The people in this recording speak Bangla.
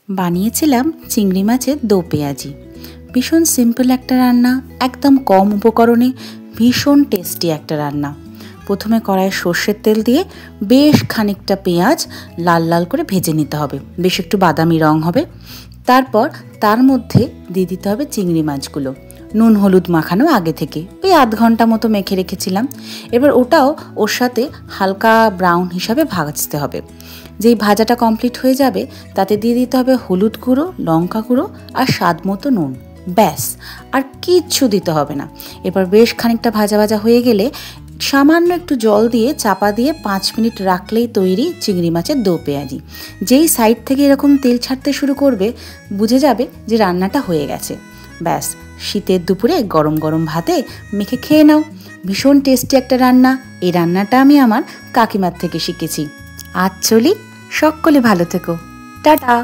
বানিয়েছিলাম চিংড়ি মাছের দো পেঁয়াজি। ভীষণ সিম্পল একটা রান্না, একদম কম উপকরণে ভীষণ টেস্টি একটা রান্না। প্রথমে কড়াইয়ে সর্ষের তেল দিয়ে বেশ খানিকটা পেঁয়াজ লাল লাল করে ভেজে নিতে হবে, বেশ একটু বাদামি রং হবে। তারপর তার মধ্যে দিয়ে দিতে হবে চিংড়ি মাছগুলো, নুন হলুদ মাখানো আগে থেকে, ওই আধ ঘন্টা মতো মেখে রেখেছিলাম। এবার ওটাও ওর সাথে হালকা ব্রাউন হিসাবে ভাজতে হবে। যেই ভাজাটা কমপ্লিট হয়ে যাবে তাতে দিয়ে দিতে হবে হলুদ গুঁড়ো, লঙ্কা গুঁড়ো আর স্বাদ মতো নুন, ব্যাস, আর কিচ্ছু দিতে হবে না। এবার বেশ খানিকটা ভাজা ভাজা হয়ে গেলে সামান্য একটু জল দিয়ে চাপা দিয়ে 5 মিনিট রাখলেই তৈরি চিংড়ি মাছের দো পেঁয়াজি। যেই সাইড থেকে এরকম তেল ছাড়তে শুরু করবে বুঝে যাবে যে রান্নাটা হয়ে গেছে। ব্যাস, শীতের দুপুরে গরম গরম ভাতে মেখে খেয়ে নাও। ভীষণ টেস্টি একটা রান্না। এই রান্নাটা আমি আমার কাকিমার থেকে শিখেছি। আজ চলি, সকলে ভালো থেকো, টাটা।